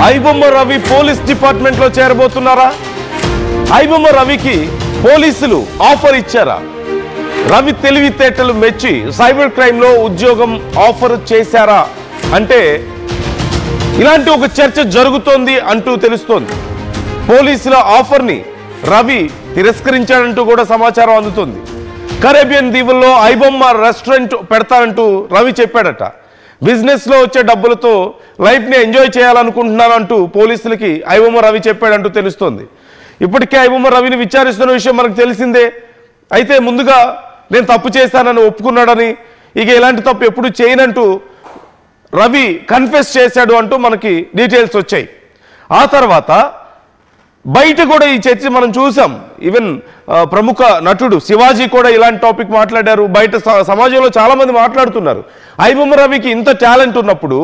IBomma Ravi police డిపార్ట్మెంట్లో చేరబోతున్నారా? ఐబొమ్మ రవికి పోలీసులు ఆఫర్ ఇచ్చారా? రవి తెలివితేటలు మెచ్చి సైబర్ క్రైమ్లో ఉద్యోగం ఆఫర్ చేశారా అంటే ఇలాంటి ఒక చర్చ జరుగుతోంది అంటూ తెలుస్తోంది. పోలీసుల ఆఫర్ని రవి తిరస్కరించాడంటూ కూడా సమాచారం అందుతుంది. కరేబియన్ దీవుల్లో ఐబొమ్మ రెస్టారెంట్ పెడతానంటూ రవి చెప్పాడట. బిజినెస్లో వచ్చే డబ్బులతో లైఫ్ని ఎంజాయ్ చేయాలనుకుంటున్నాను అంటూ పోలీసులకి ఐబొమ్మ రవి చెప్పాడంటూ తెలుస్తోంది. ఇప్పటికే ఐబొమ్మ రవిని విచారిస్తున్న విషయం మనకు తెలిసిందే. అయితే ముందుగా నేను తప్పు చేశానని ఒప్పుకున్నాడని, ఇక ఇలాంటి తప్పు ఎప్పుడు చేయనంటూ రవి కన్ఫెస్ చేశాడు అంటూ మనకి డీటెయిల్స్ వచ్చాయి. ఆ తర్వాత బయట కూడా ఈ చర్చ మనం చూసాం. ఈవెన్ ప్రముఖ నటుడు శివాజీ కూడా ఇలాంటి టాపిక్ మాట్లాడారు. బయట సమాజంలో చాలా మంది మాట్లాడుతున్నారు. ఐబొమ్మ రవికి ఇంత టాలెంట్ ఉన్నప్పుడు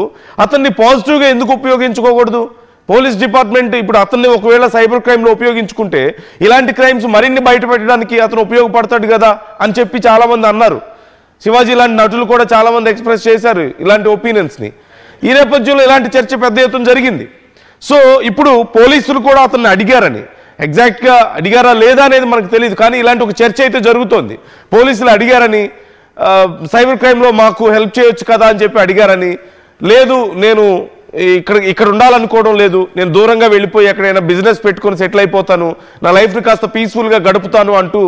అతన్ని పాజిటివ్గా ఎందుకు ఉపయోగించుకోకూడదు? పోలీస్ డిపార్ట్మెంట్ ఇప్పుడు అతన్ని ఒకవేళ సైబర్ క్రైమ్లో ఉపయోగించుకుంటే ఇలాంటి క్రైమ్స్ మరిన్ని బయట పెట్టడానికి అతను ఉపయోగపడతాడు కదా అని చెప్పి చాలామంది అన్నారు. శివాజీ ఇలాంటి నటులు కూడా చాలామంది ఎక్స్ప్రెస్ చేశారు ఇలాంటి ఒపీనియన్స్ని. ఈ నేపథ్యంలో ఇలాంటి చర్చ పెద్ద ఎత్తున జరిగింది. సో ఇప్పుడు పోలీసులు కూడా అతన్ని అడిగారని, ఎగ్జాక్ట్గా అడిగారా లేదా అనేది మనకు తెలియదు, కానీ ఇలాంటి ఒక చర్చ అయితే జరుగుతోంది. పోలీసులు అడిగారని, సైబర్ క్రైమ్లో మాకు హెల్ప్ చేయొచ్చు కదా అని చెప్పి అడిగారని, లేదు నేను ఇక్కడ ఉండాలనుకోవడం లేదు, నేను దూరంగా వెళ్ళిపోయి ఎక్కడైనా బిజినెస్ పెట్టుకొని సెటిల్ అయిపోతాను, నా లైఫ్ని కాస్త పీస్ఫుల్గా గడుపుతాను అంటూ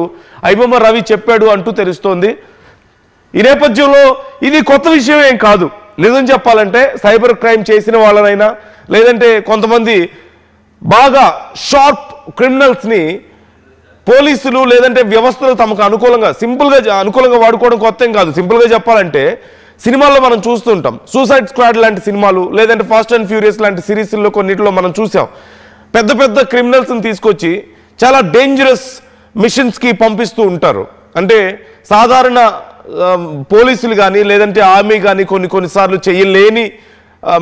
ఐబొమ్మ రవి చెప్పాడు అంటూ తెలుస్తోంది. ఈ నేపథ్యంలో ఇది కొత్త విషయం ఏం కాదు. నిజం చెప్పాలంటే సైబర్ క్రైమ్ చేసిన వాళ్ళనైనా లేదంటే కొంతమంది బాగా షార్ప్ క్రిమినల్స్ని పోలీసులు లేదంటే వ్యవస్థలు తమకు అనుకూలంగా వాడుకోవడం కొత్త ఏం కాదు. సింపుల్గా చెప్పాలంటే సినిమాల్లో మనం చూస్తుంటాం. సూసైడ్ స్క్వాడ్ లాంటి సినిమాలు లేదంటే ఫాస్ట్ అండ్ ఫ్యూరియస్ లాంటి సిరీస్ల్లో కొన్నిటిలో మనం చూసాం. పెద్ద పెద్ద క్రిమినల్స్ని తీసుకొచ్చి చాలా డేంజరస్ మిషన్స్కి పంపిస్తూ ఉంటారు. అంటే సాధారణ పోలీసులు కానీ లేదంటే ఆర్మీ కానీ కొన్నిసార్లు చేయలేని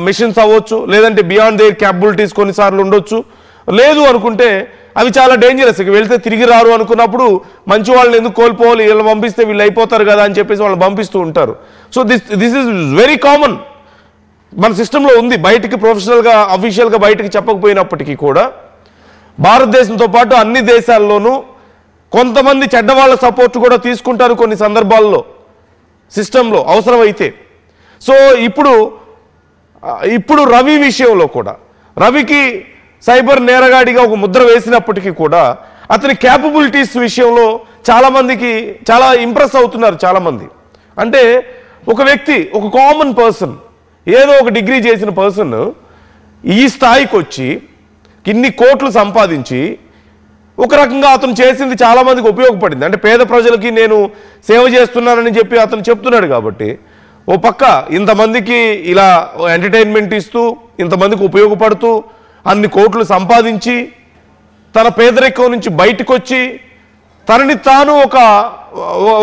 మిషన్స్ అవ్వచ్చు, లేదంటే బియాండ్ దేర్ క్యాపబిలిటీస్ కొన్నిసార్లు ఉండొచ్చు. లేదు అనుకుంటే అవి చాలా డేంజరస్, ఇక వెళ్తే తిరిగి రారు అనుకున్నప్పుడు మంచి వాళ్ళని ఎందుకు కోల్పోవాలి, వీళ్ళు పంపిస్తే వీళ్ళు అయిపోతారు కదా అని చెప్పేసి వాళ్ళు పంపిస్తూ ఉంటారు. So this is very common, మన సిస్టంలో ఉంది. బయటికి ప్రొఫెషనల్గా అఫీషియల్గా బయటికి చెప్పకపోయినప్పటికీ కూడా భారతదేశంతో పాటు అన్ని దేశాల్లోనూ కొంతమంది చెడ్డవాళ్ళ సపోర్ట్ కూడా తీసుకుంటారు కొన్ని సందర్భాల్లో సిస్టంలో అవసరమైతే. సో ఇప్పుడు రవి విషయంలో కూడా రవికి సైబర్ నేరగాడిగా ఒక ముద్ర వేసినప్పటికీ కూడా అతని క్యాపబిలిటీస్ విషయంలో చాలామందికి చాలా ఇంప్రెస్ అవుతున్నారు చాలామంది. అంటే ఒక వ్యక్తి, ఒక కామన్ పర్సన్, ఏదో ఒక డిగ్రీ చేసిన పర్సన్ ఈ స్థాయికి వచ్చి ఇన్ని కోట్లు సంపాదించి ఒక రకంగా అతను చేసింది చాలామందికి ఉపయోగపడింది. అంటే పేద ప్రజలకి నేను సేవ చేస్తున్నానని చెప్పి అతను చెప్తున్నాడు కాబట్టి ఓ పక్క ఇంతమందికి ఇలా ఎంటర్టైన్మెంట్ ఇస్తూ ఇంతమందికి ఉపయోగపడుతూ అన్ని కోట్లు సంపాదించి తన పేదరికం నుంచి బయటకు వచ్చి తనని తాను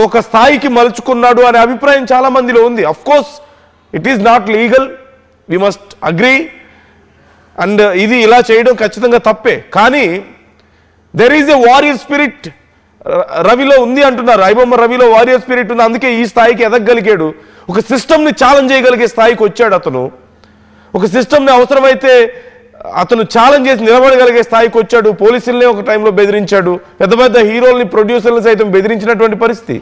ఒక స్థాయికి మలుచుకున్నాడు అనే అభిప్రాయం చాలామందిలో ఉంది. Of course it is not legal, we must agree, and ఇది ఇలా చేయడం ఖచ్చితంగా తప్పే. కానీ there is a warrior spirit రవిలో ఉంది అంటున్నారు. ఐబొమ్మ రవిలో వారియర్ స్పిరిట్ ఉంది, అందుకే ఈ స్థాయికి ఎదగగలిగాడు. ఒక సిస్టమ్ని ఛాలెంజ్ చేయగలిగే స్థాయికి వచ్చాడు అతను. ఒక సిస్టమ్ని అవసరమైతే అతను ఛాలెంజ్ చేసి నిలబడగలిగే స్థాయికి వచ్చాడు. పోలీసుల్ని ఒక టైంలో బెదిరించాడు, పెద్ద పెద్ద హీరోల్ని ప్రొడ్యూసర్ని సైతం బెదిరించినటువంటి పరిస్థితి.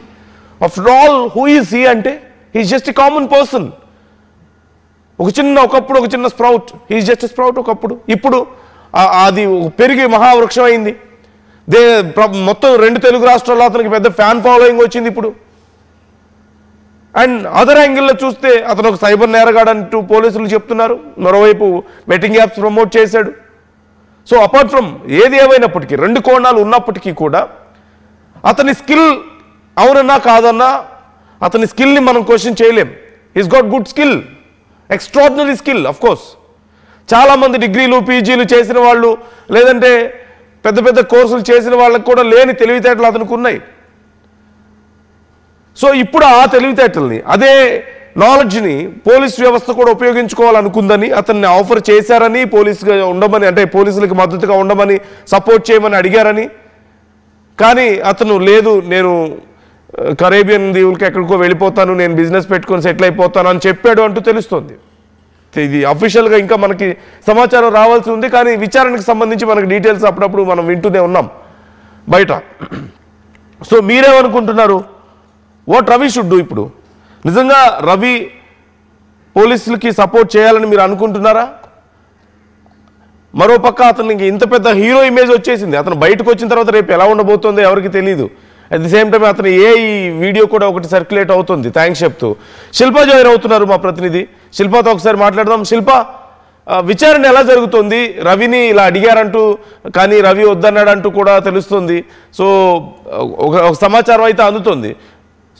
After all who is he అంటే he's just a common person. ఒకప్పుడు ఒక చిన్న sprout, he's just a sprout ఒకప్పుడు. ఇప్పుడు అది పెరిగి మహావృక్షం అయింది. మొత్తం 2 తెలుగు రాష్ట్రాల్లో అతనికి పెద్ద ఫ్యాన్ ఫాలోయింగ్ వచ్చింది ఇప్పుడు. అండ్ అదర్ యాంగిల్లో చూస్తే అతను ఒక సైబర్ నేరగాడు అంటూ పోలీసులు చెప్తున్నారు. మరోవైపు బెట్టింగ్ యాప్స్ ప్రమోట్ చేశాడు. సో అపార్ట్ ఫ్రమ్ ఏది ఏమైనప్పటికీ 2 కోణాలు ఉన్నప్పటికీ కూడా అతని స్కిల్ అవునన్నా కాదన్నా అతని స్కిల్ని మనం క్వశ్చన్ చేయలేం. Is got good skill, extraordinary skill. Of course చాలామంది డిగ్రీలు పీజీలు చేసిన వాళ్ళు లేదంటే పెద్ద పెద్ద కోర్సులు చేసిన వాళ్ళకు కూడా లేని తెలివితేటలు అతనికి ఉన్నాయి. సో ఇప్పుడు ఆ తెలివితేటల్ని, అదే నాలెడ్జ్ని పోలీస్ వ్యవస్థ కూడా ఉపయోగించుకోవాలనుకుందని అతన్ని ఆఫర్ చేశారని, పోలీసుగా ఉండమని, అంటే పోలీసులకు మద్దతుగా ఉండమని, సపోర్ట్ చేయమని అడిగారని. కానీ అతను లేదు, నేను కరేబియన్ దీవులకి ఎక్కడికో వెళ్ళిపోతాను, నేను బిజినెస్ పెట్టుకొని సెటిల్ అయిపోతాను అని చెప్పాడు అంటూ తెలుస్తోంది. ఇది అఫీషియల్గా ఇంకా మనకి సమాచారం రావాల్సి ఉంది. కానీ విచారణకు సంబంధించి మనకి డీటెయిల్స్ అప్పుడప్పుడు మనం వింటూనే ఉన్నాం బయట. సో మీరేమనుకుంటున్నారు? What Ravi should do? ఇప్పుడు నిజంగా రవి పోలీసులకి సపోర్ట్ చేయాలని మీరు అనుకుంటున్నారా? మరోపక్క అతనికి ఇంత పెద్ద హీరో ఇమేజ్ వచ్చేసింది. అతను బయటకు వచ్చిన తర్వాత రేపు ఎలా ఉండబోతుందో ఎవరికి తెలియదు. అట్ ది సేమ్ టైం అతను ఈ వీడియో కూడా ఒకటి సర్క్యులేట్ అవుతుంది థ్యాంక్స్ చెప్తూ. శిల్ప జాయిన్ అవుతున్నారు మా ప్రతినిధి. శిల్పతో ఒకసారి మాట్లాడదాం. శిల్ప, విచారణ ఎలా జరుగుతుంది? రవిని ఇలా అడిగారంటూ, కానీ రవి వద్దన్నాడంటూ కూడా తెలుస్తుంది. సో ఒక సమాచారం అయితే అందుతుంది.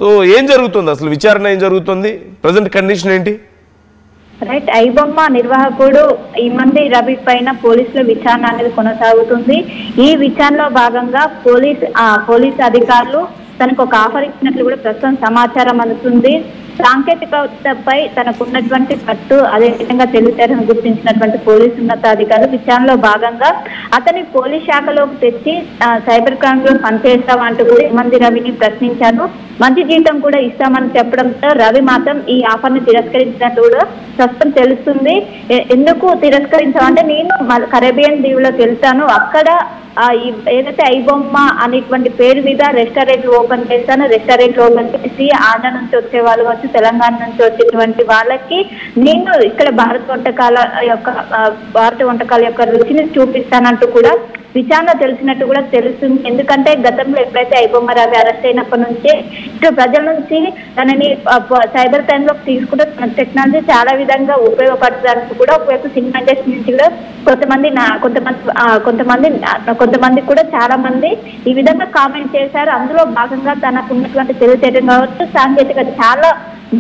సో ఏం జరుగుతుంది అసలు? విచారణ ఏం జరుగుతుంది? ప్రజెంట్ కండిషన్ ఏంటి? రైట్, ఐబొమ్మ నిర్వాహకుడు ఈ మంది రవి పైన పోలీసుల విచారణ అనేది కొనసాగుతుంది. ఈ విచారణలో భాగంగా పోలీస్ అధికారులు తనకు ఒక ఆఫర్ ఇచ్చినట్లు కూడా ప్రస్తుతం సమాచారం అందుతుంది. సాంకేతికతపై తనకున్నటువంటి పట్టు, అదేవిధంగా తెలివితేటను గుర్తించినటువంటి పోలీసు ఉన్నతాధికారులు విచారణలో భాగంగా అతని పోలీస్ శాఖలోకి తెచ్చి సైబర్ క్రైమ్ లో పనిచేస్తామంటూ కూడా మంది రవిని ప్రశ్నించారు. మంచి జీతం కూడా ఇస్తామని చెప్పడంతో రవి మాత్రం ఈ ఆఫర్ ని తిరస్కరించినట్టు కూడా ప్రస్తుతం తెలుస్తుంది. ఎందుకు తిరస్కరించామంటే, నేను కరేబియన్ దీవులోకి వెళ్తాను, అక్కడ ఏదైతే ఐబొమ్మ అనేటువంటి పేరు మీద రెస్టారెంట్ ఓపెన్ చేస్తాను, రెస్టారెంట్ ఓపెన్ చేసి ఆంధ్ర నుంచి వచ్చే వాళ్ళు వచ్చి తెలంగాణ నుంచి వచ్చేటువంటి వాళ్ళకి నేను ఇక్కడ భారత వంటకాల యొక్క రుచిని చూపిస్తానంటూ కూడా విచారణ తెలిసినట్టు కూడా తెలుస్తుంది. ఎందుకంటే గతంలో ఎప్పుడైతే ఐబొమ్మ రవి అరెస్ట్ అయినప్పటి నుంచే ఇటు ప్రజల నుంచి తనని సైబర్ క్రైమ్ లోకి తీసుకుంటే టెక్నాలజీ చాలా విధంగా ఉపయోగపడడానికి కూడా, ఒకవైపు సినిమా ఇండస్ట్రీ నుంచి కూడా కొంతమంది కూడా చాలా మంది ఈ విధంగా కామెంట్ చేశారు. అందులో భాగంగా తనకు ఉన్నటువంటి తెలివితేటం కావచ్చు, సాంకేతికత చాలా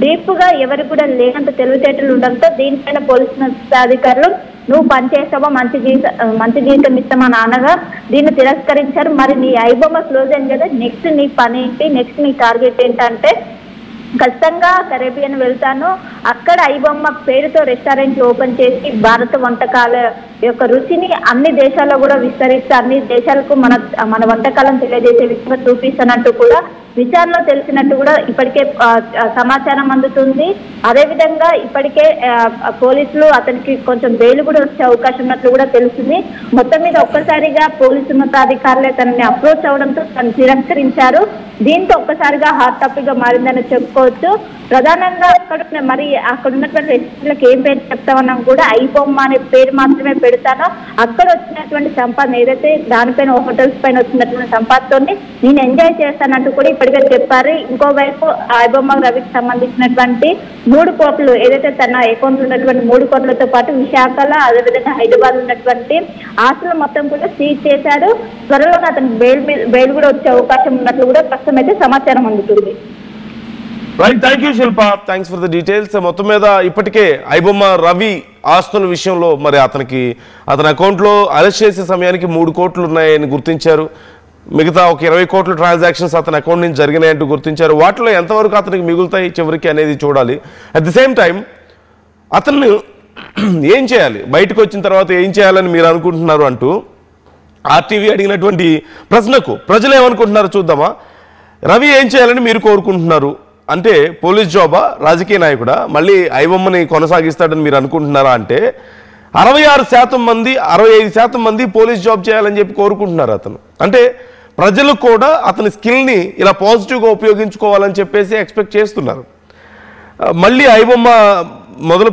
డీప్ గా ఎవరికి కూడా లేనంత తెలివితేటలు ఉండడంతో దీనిపైన పోలీసు అధికారులు నువ్వు పనిచేస్తావా, మంచి జీవితం ఇస్తామని అనగా దీన్ని తిరస్కరించారు. మరి నీ ఐబొమ్మ క్లోజ్ అయింది కదా, నెక్స్ట్ నీ పని ఏంటి, నెక్స్ట్ నీ టార్గెట్ ఏంటంటే, ఖచ్చితంగా కరేబియన్ వెళ్తాను, అక్కడ ఐబొమ్మ పేరుతో రెస్టారెంట్ ఓపెన్ చేసి భారత వంటకాల యొక్క రుచిని అన్ని దేశాల్లో కూడా విస్తరిస్తూ అన్ని దేశాలకు మన వంటకాలను తెలియజేసే విధంగా చూపిస్తానంటూ కూడా విచారణలో తెలిసినట్టు కూడా ఇప్పటికే సమాచారం అందుతుంది. అదేవిధంగా ఇప్పటికే పోలీసులు అతనికి కొంచెం బెయిల్ కూడా వచ్చే అవకాశం ఉన్నట్లు కూడా తెలుస్తుంది. మొత్తం మీద ఒక్కసారిగా పోలీసు ఉన్నతాధికారులే తనని అప్రోచ్ అవడంతో తను తిరస్కరించారు. దీంతో ఒక్కసారిగా హాట్ టాపిక్ గా మారిందని చెప్పుకోవచ్చు. ప్రధానంగా అక్కడ ఉన్నటువంటి రెస్టారెంట్లకు ఏం పేరు చెప్తామన్నా కూడా ఐబొమ్మ అనే పేరు మాత్రమే పెడతానో, అక్కడ వచ్చినటువంటి సంపాదన ఏదైతే దానిపైన హోటల్స్ పైన వచ్చినటువంటి సంపాదనతో నేను ఎంజాయ్ చేస్తానంటూ కూడా ఇప్పటికే చెప్పారు. ఇంకోవైపు ఐబొమ్మ రవికి సంబంధించినటువంటి 3 కోట్లు ఏదైతే తన అకౌంట్ ఉన్నటువంటి 3 కోట్లతో పాటు విశాఖలో అదేవిధంగా హైదరాబాద్ ఉన్నటువంటి ఆస్తులు మొత్తం కూడా సీజ్ చేశారు. త్వరలో అతనికి బెయిల్ కూడా వచ్చే అవకాశం ఉన్నట్లు కూడా ప్రస్తుతం అయితే సమాచారం అందుతుంది. Right, thank you Shilpa, thanks for the details. మొత్తం మీద ఇప్పటికే ఐబొమ్మ రవి ఆస్తుల విషయంలో మరి అతని అకౌంట్లో అరెస్ట్ చేసే సమయానికి 3 కోట్లు ఉన్నాయని గుర్తించారు. మిగతా ఒక 20 కోట్ల ట్రాన్సాక్షన్స్ అతని అకౌంట్ నుంచి జరిగినాయంటూ గుర్తించారు. వాటిలో ఎంతవరకు అతనికి మిగులుతాయి చివరికి అనేది చూడాలి. అట్ ది సేమ్ టైం అతన్ని ఏం చేయాలి, బయటకు వచ్చిన తర్వాత ఏం చేయాలని మీరు అనుకుంటున్నారు అంటూ ఆర్టీవీ అడిగినటువంటి ప్రశ్నకు ప్రజలు ఏమనుకుంటున్నారో చూద్దామా. రవి ఏం చేయాలని మీరు కోరుకుంటున్నారు అంటే, పోలీస్ జాబా, రాజకీయ నాయకుడా, మళ్ళీ ఐబొమ్మని కొనసాగిస్తాడని మీరు అనుకుంటున్నారా అంటే 66% మంది 65% మంది పోలీస్ జాబ్ చేయాలని చెప్పి కోరుకుంటున్నారు అతను. అంటే ప్రజలు కూడా అతని స్కిల్ని ఇలా పాజిటివ్గా ఉపయోగించుకోవాలని చెప్పేసి ఎక్స్పెక్ట్ చేస్తున్నారు. మళ్ళీ ఐబొమ్మ మొదలు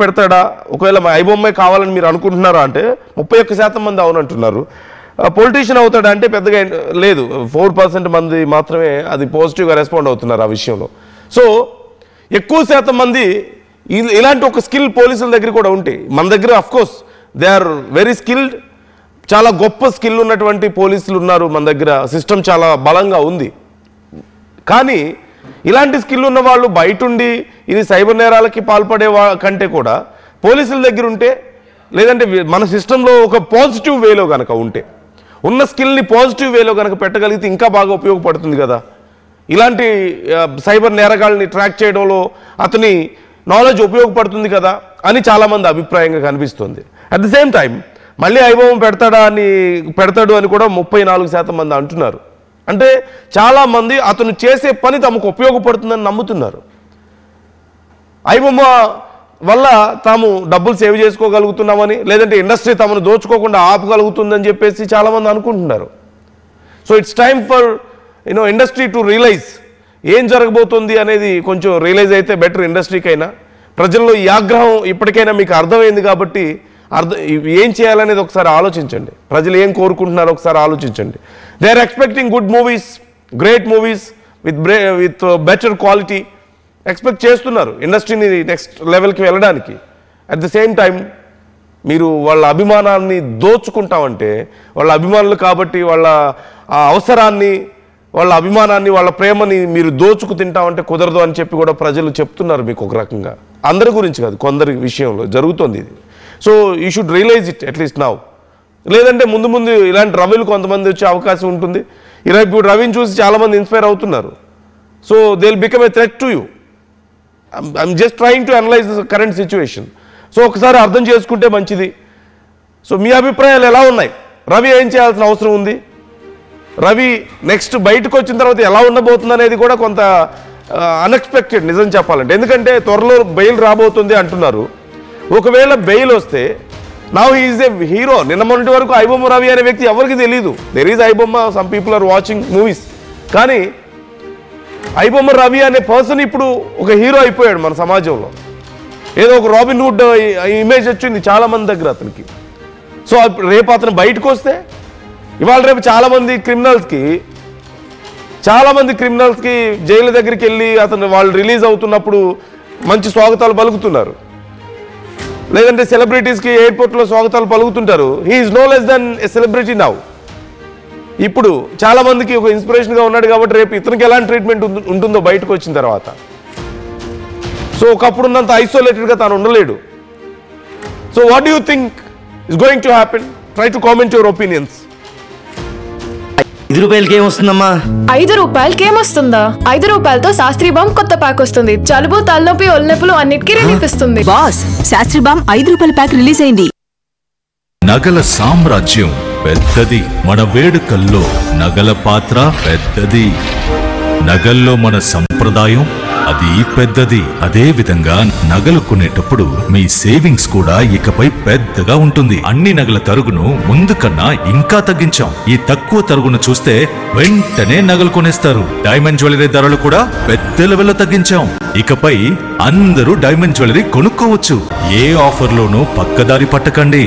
పెడతాడా, ఒకవేళ ఐబొమ్మే కావాలని మీరు అనుకుంటున్నారా అంటే 31% మంది అవునంటున్నారు. పొలిటీషియన్ అవుతాడా అంటే పెద్దగా లేదు, 4% మంది మాత్రమే అది పాజిటివ్గా రెస్పాండ్ అవుతున్నారు ఆ విషయంలో. సో ఎక్కువ శాతం మంది ఇలాంటి ఒక స్కిల్ పోలీసుల దగ్గర కూడా ఉంటాయి. మన దగ్గర of course they are very skilled, చాలా గొప్ప స్కిల్ ఉన్నటువంటి పోలీసులు ఉన్నారు మన దగ్గర, సిస్టమ్ చాలా బలంగా ఉంది. కానీ ఇలాంటి స్కిల్ ఉన్న వాళ్ళు బయటుండి ఇది సైబర్ నేరాలకి పాల్పడే కంటే కూడా పోలీసుల దగ్గర ఉంటే, లేదంటే మన సిస్టంలో ఒక పాజిటివ్ వేలో కనుక ఉంటే, ఉన్న స్కిల్ని పాజిటివ్ వేలో కనుక పెట్టగలిగితే ఇంకా బాగా ఉపయోగపడుతుంది కదా. ఇలాంటి సైబర్ నేరగాళ్ళని ట్రాక్ చేయడంలో అతని నాలెడ్జ్ ఉపయోగపడుతుంది కదా అని చాలామంది అభిప్రాయంగా కనిపిస్తుంది. అట్ ది సేమ్ టైం మళ్ళీ ఐబొమ్మ పెడతాడు అని కూడా 34% మంది అంటున్నారు. అంటే చాలామంది అతను చేసే పని తమకు ఉపయోగపడుతుందని నమ్ముతున్నారు. ఐబొమ్మ వల్ల తాము డబ్బులు సేవ్ చేసుకోగలుగుతున్నామని, లేదంటే ఇండస్ట్రీ తమను దోచుకోకుండా ఆపగలుగుతుందని చెప్పేసి చాలామంది అనుకుంటున్నారు. So it's time for industry to realise ఏం జరగబోతుంది అనేది కొంచెం రియలైజ్ అయితే బెటర్ ఇండస్ట్రీకైనా. ప్రజల్లో ఈ ఆగ్రహం ఇప్పటికైనా మీకు అర్థమైంది కాబట్టి ఏం చేయాలనేది ఒకసారి ఆలోచించండి. ప్రజలు ఏం కోరుకుంటున్నారో ఒకసారి ఆలోచించండి. They are expecting good movies, great movies with better quality expect చేస్తున్నారు ఇండస్ట్రీని నెక్స్ట్ లెవెల్కి వెళ్ళడానికి. అట్ ద సేమ్ టైం మీరు వాళ్ళ అభిమానాన్ని దోచుకుంటామంటే, వాళ్ళ అభిమానులు కాబట్టి వాళ్ళ అవసరాన్ని, వాళ్ళ అభిమానాన్ని, వాళ్ళ ప్రేమని మీరు దోచుకు తింటామంటే కుదరదు అని చెప్పి కూడా ప్రజలు చెప్తున్నారు మీకు. ఒక రకంగా అందరి గురించి కాదు, కొందరి విషయంలో జరుగుతుంది ఇది. So you should realise it at least now. లేదంటే ముందు ముందు ఇలాంటి రవిలు కొంతమంది వచ్చే అవకాశం ఉంటుంది. ఇప్పుడు రవిని చూసి చాలామంది ఇన్స్పైర్ అవుతున్నారు. So they will become a threat to you. I'm just trying to analyse the current situation. So ఒకసారి అర్థం చేసుకుంటే మంచిది. సో మీ అభిప్రాయాలు ఎలా ఉన్నాయి? రవి ఏం చేయాల్సిన అవసరం ఉంది? రవి నెక్స్ట్ బయటకు వచ్చిన తర్వాత ఎలా ఉండబోతుంది అనేది కూడా కొంత అన్ఎక్స్పెక్టెడ్ నిజం చెప్పాలంటే. ఎందుకంటే త్వరలో బెయిల్ రాబోతుంది అంటున్నారు. ఒకవేళ బెయిల్ వస్తే now he is a hero. నిన్న మొన్నటి వరకు ఐబొమ్మ రవి అనే వ్యక్తి ఎవరికి తెలియదు. There is iBomma, some people are watching movies. కానీ ఐబొమ్మ రవి అనే పర్సన్ ఇప్పుడు ఒక హీరో అయిపోయాడు మన సమాజంలో. ఏదో ఒక రాబిన్ హుడ్ ఇమేజ్ వచ్చింది చాలామంది దగ్గర అతనికి. సో రేపు అతను బయటకు వస్తే ఇవాళ రేపు చాలామంది క్రిమినల్స్కి జైలు దగ్గరికి వెళ్ళి వాళ్ళు రిలీజ్ అవుతున్నప్పుడు మంచి స్వాగతాలు పలుకుతున్నారు. లేదంటే సెలబ్రిటీస్కి ఎయిర్పోర్ట్లో స్వాగతాలు పలుకుతుంటారు. He is no less than a celebrity now. ఇప్పుడు చాలామందికి ఒక ఇన్స్పిరేషన్గా ఉన్నాడు కాబట్టి రేపు ఇతనికి ఎలాంటి ట్రీట్మెంట్ ఉంటుందో బయటకు వచ్చిన తర్వాత. సో ఒకప్పుడు ఉన్నంత ఐసోలేటెడ్గా తాను ఉండలేడు. So what do you think is going to happen? Try to comment your opinions. 5 రూపాయలకి ఏమొస్తుందమ్మా? 5 రూపాయలకి ఏమొస్తుందా? 5 రూపాయలతో శాస్త్రీ బామ్ కొత్త ప్యాక్ వస్తుంది. జలుబు, తలనొప్పి, ఒళ్ళనొప్పులు అన్నిటికీ రిలీఫ్ ఇస్తుంది. బాస్, శాస్త్రీ బామ్ 5 రూపాయల ప్యాక్ రిలీజ్ అయింది. నగల సామ్రాజ్యం పెద్దది, మన వేడుకల్లో నగల పాత్ర పెద్దది. నగల్లో మన సంప్రదాయం అది పెద్దది. అదే విధంగా నగలు కొనేటప్పుడు మీ సేవింగ్స్ కూడా ఇకపై పెద్దగా ఉంటుంది. అన్ని నగల తరుగును ముందు కన్నా ఇంకా తగ్గించాం. ఈ తక్కువ తరుగును చూస్తే వెంటనే నగలు కొనేస్తారు. డైమండ్ జ్యువెలరీ ధరలు కూడా పెద్ద లెవెల్లో తగ్గించాం. ఇకపై అందరూ డైమండ్ జ్యువెలరీ కొనుక్కోవచ్చు. ఏ ఆఫర్లోనూ పక్కదారి పట్టకండి.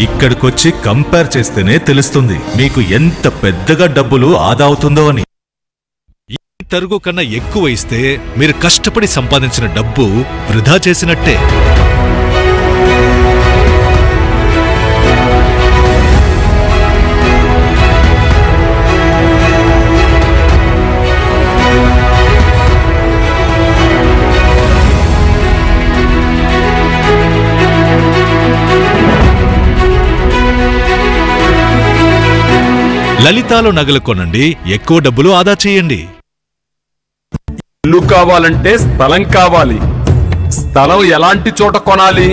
ఇక్కడికొచ్చి కంపేర్ చేస్తేనే తెలుస్తుంది మీకు ఎంత పెద్దగా డబ్బులు ఆదా అవుతుందో అని. తరుగు కన్నా ఎక్కువ ఇస్తే మీరు కష్టపడి సంపాదించిన డబ్బు వృధా చేసినట్టే. లలితాలో నగలు కొనండి, ఎక్కువ డబ్బులు ఆదా చేయండి. ఇల్లు కావాలంటే స్థలం కావాలి. స్థలం ఎలాంటి చోట కొనాలి?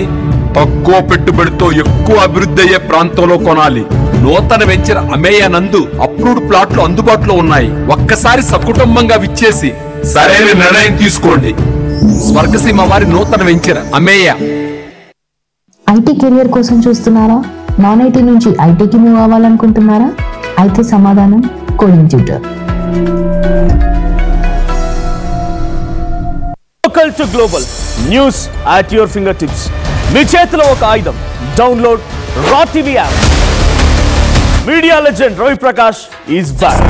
తక్కువ పెట్టుబడితో ఎక్కువ అభివృద్ధి అయ్యే ప్రాంతంలో కొనాలి. నూతన వెంచర్ అమేయ నందు అప్రూవ్డ్ ప్లాట్లు అందుబాటులో ఉన్నాయి. ఒక్కసారి సకుటుంబంగా విచ్చేసి సరైన నిర్ణయం తీసుకోండి. స్వర్గసీమ వారి నూతన వెంచర్ అమేయ. ఐటీ కెరియర్ కోసం చూస్తున్నారా? నాన్ ఐటీ నుంచి ఐటీకి మూవ్ అవ్వాలనుకుంటున్నారా? అయితే సమాధానం coding tutor. Local to global news at your finger tips. మీ చేతిలో ఒక ఆయుధం. Download raw TV app. Media legend Ravi Prakash is back.